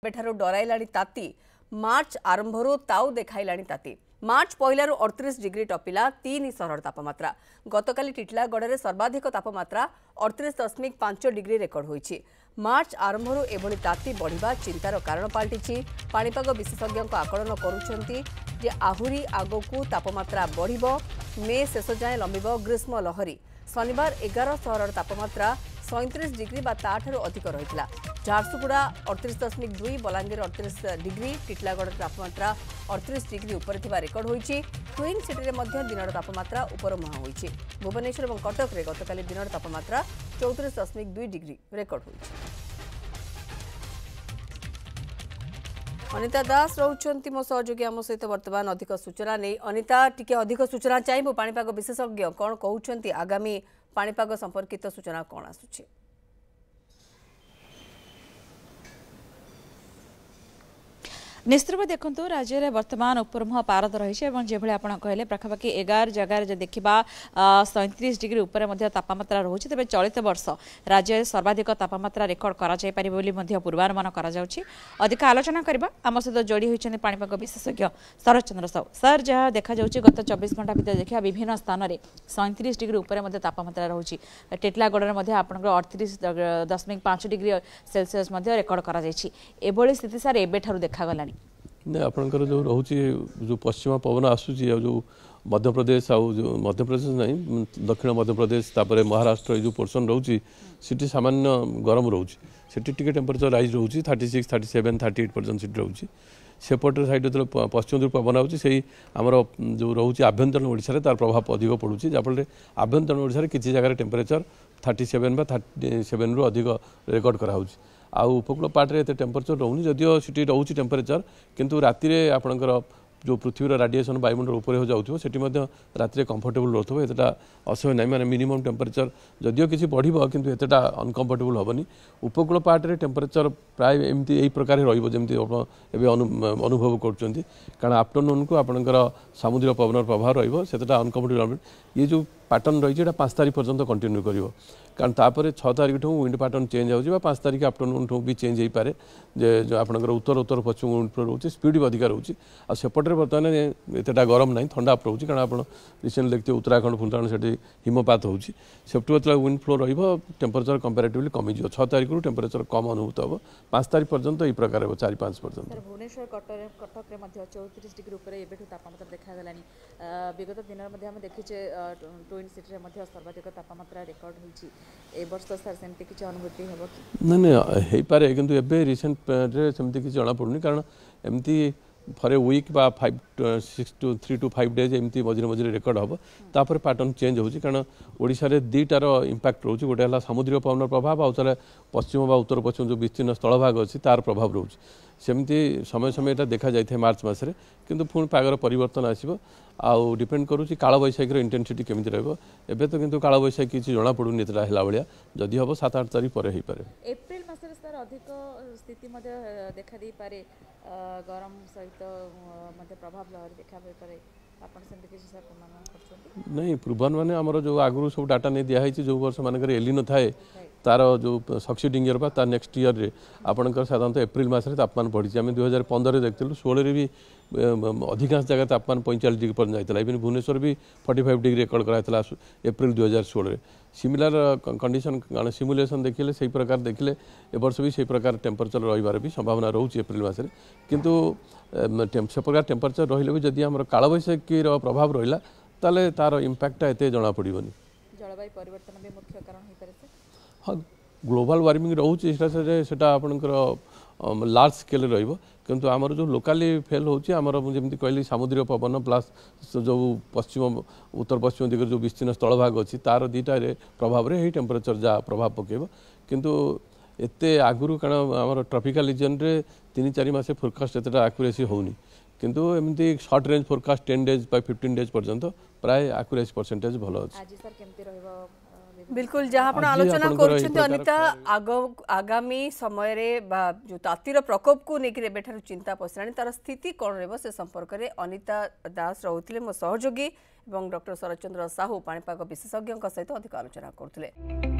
एठारो डराइलाणी ताती मार्च आरंभरू ताऊ देखाइलाणी ताती मार्च पहलू 38 डिग्री टपिला 3 सहर तापमात्रा गतकाली टिटलागढ़ सर्वाधिक तापमात्रा 38.5 डिग्री रेकर्ड होईछि। मार्च आरंभरू एभली ताती बढ़िबा चिंतार कारण पलटि पाणीपाग विशेषज्ञ आकलन करुछंती जे आहुरी आगकू तापमात्रा बढ़िबो मे शेष जाए लंबिबो ग्रीष्म लहरी। शनिवार 11 सहर तापमात्रा 37 डिग्री बा ताठू अधिक रही। झारसुगुड़ा 38.2 बलांगीर 38 डिग्री टिटलागढ़ तापमात्रा 38 डिग्री उपर रेकर्ड होईछि। ट्विन सिटी में दिन तापमात्रा उपर मुहां होईछि। भुवनेश्वर और कटक में गतकाली दिन तापमात्रा 34.2 डिग्री रेकर्ड होईछि। अनिता दास रोचंती मो सहयोगी आम सहित वर्तमान अधिक सूचना नहीं। अनिता टिके अधिक सूचना चाहिए पाणीपाग विशेषज्ञ कौन कहउछंती आगामी पाणीपाग संपर्कित सूचना कौन आसुछि? निश्चित भाव देखु राज्य में वर्तमान उपरमुह पारद रही जो आप कहले पाखापाखि 11 जगार देखा 37 डिग्री उपर तापमात्रा रोचे। तेज चलित वर्ष राज्य में सर्वाधिक तापमात्रा रेकर्ड कर पूर्वानुमान अधिक आलोचना करबा आम सहित जोड़ी होती पाणीपाग विशेषज्ञ शरद चंद्र साहू। सर जहाँ देखा गत 24 घंटा भितर देखा विभिन्न स्थान में 37 डिग्री उपर तापमात्रा रोचे। टिटलागढ़ में आप 38.5 डिग्री सेल्सियस रेकर्ड कर स्थिति सार एबेठारु देखागला नहीं आपंकर जो रोचे जो पश्चिम पवन आसूची जो मध्यप्रदेश मध्यप्रदेश नहीं दक्षिण मध्यप्रदेश तापर महाराष्ट्र जो पोर्सन रोचे सिटी सामान्य गरम रोचे सिटी टिके टेम्परेचर राइज रोचे 36 37 38% सिटी रोचे सेपटे साइड जो पश्चिम जो पवन आउची से आमर जो रोचे आभ्यंतरण ओडिशा तार प्रभाव अधिक पड़ुची जहाँफल आभ्यंतरण ओडिशा किसी जगह टेम्परेचर 37 बा 37 रु अधिक रेकर्ड कराउची। आउ उपकूल पार्टे एत टेम्परेचर रोनी जदिव सीटी रोचे टेम्परेचर किंतु राति रे आपणकर जो पृथ्वीर राडिएसन वायुमंडल ऊपर जाऊँ से राति कंफर्टेबल रोथो एतटा असह्य ना माने मिनिमम टेम्परेचर जदिव किसी बढ़ो किंतु एतटा अनकंफर्टेबल हेनी। उपकूल पार्टे टेम्परेचर प्राय एमती यही प्रकार रमती अनुभव कर कारण आफ्टरनून को आपणकर समुद्र पवन प्रभाव रहा अनकंफर्टेबल ये जो पैटर्न रही है 5 तारीख पर्यंत कंटिन्यू कर कारण तापर 6 तारीख ठूँ विंड पैटर्न चेंज हो 5 तारीख आफ्टरनून ठूँ भी चेंज हो पारे जो आपंकर उत्तर उत्तर पश्चिम विंड फ्लो रोचे स्पीड भी अधिक रोचे आसेपटे बर्तमान एतटा गरम ना ठंडा रोचे कारण आप रिसेंट देखते उत्तराखंड फुलतान से हिमपात होती September wind flow temperature comparatively कमिज 6 तारीख रू टेम्परेचर कम अनुभूत हम 5 तारीख पर्यंत यही प्रकार 4-5 पर्यंत। भुवनेश्वर कटक में 34 डिग्री उपर तापमात्रा देखा विगत दिन में देखीचे ट्विन सिटी में सर्वाधिक तापमात्रा रेकर्ड होती वर्ष सर सेमती किसी अनुभूति हम कि नहीं हो पारे किंतु एबे रिसेंट सेमती किसी जना पड़ुनी कारण एमती फॉर ए वीक बा 3 to 5 डेज एमती मझे मझे रेकर्ड हम तापर पैटर्न चेंज होची कारण ओडिशा रे दुईटार इंपैक्ट रोचे गोटे है समुद्र पवन प्रभाव आउ थे पश्चिम बा उत्तर पश्चिम जो विस्तीर्ण स्थल भाग अच्छी तार प्रभाव रोचे सेमती समय समय यहाँ देखा जाए मार्च मसरे किंतु पुणी पागर परिवर्तन आसो आउ डिपेंड करुँच काल बैशाखी इंटेंसिटी केमी रही तो किंतु काल बैशाखी किसी जना पड़ूनी एतटा है भाया जदि हम 7-8 तारीख पर हो पारे। एप्रिल मसरे सर अधिक स्थिति देखा दे पारे गरम सहित प्रभाव लहरी देखा पारे नहीं पूर्वानुमान आमर जो आगु सब डाटा नहीं दिखाई जो वर्ष मानक एलिनो थाए तार जो सक्सीडिंग ईयर तार नेक्स्ट ईयर रे आपंकर साधारणतः एप्रिल मसरे तापमान बढ़ी आम 2015 देखते 16 भी अधिकांश जगह तापमान 45 डिग्री पर जाता इवन भुवनेश्वर भी 45 डिग्री रेकर्ड कराइला एप्रिल 2016 सिमिलर कंडीशन सिमुलेशन देखिले से प्रकार देखिले ए वर्ष भी से प्रकार टेम्परेचर रही भी संभावना रोचे एप्रिल मसरे किंतु से प्रकार टेम्परेचर रही भी जदि आम काल बैशाखी प्रभाव रहा ताले तार इंपैक्टा एत जना पड़ोनी। जलवायु परिवर्तन भी मुख्य कारण हो पारे हाँ ग्लोबल वार्मिंग रोचे सेटा आपंकर लार्ज स्केल किंतु आमर जो लोकाली फेल होची आमर जमी कहली समुद्र पवन प्लस जो पश्चिम उत्तर पश्चिम दिगरे जो विस्तीर्ण स्थल भाग अच्छी तार दुईटा प्रभाव में टेम्परेचर जहाँ प्रभाव पकेब किंतु एते आगुरी कारण आमर ट्रॉपिकल रीजन रे 3-4 मास फोरकास्ट एतटा एक्यूरेसी होनी किंतु एमती short range forecast 10 days by 15 days पर्यंत प्राय एक्यूरेसी परसेंटेज भल अच्छी। बिल्कुल जहाँ आप आलोचना कर अनिता आगामी समय रे जो तातीर प्रकोप को लेकिन एठार चिंता पशिलानी तार स्थिति कौन रही से संपर्क में अनिता दास रोते मो सहयोगी और डॉक्टर शरद चंद्र साहू पाणीपाग विशेषज्ञ सहित अधिक आलोचना करते।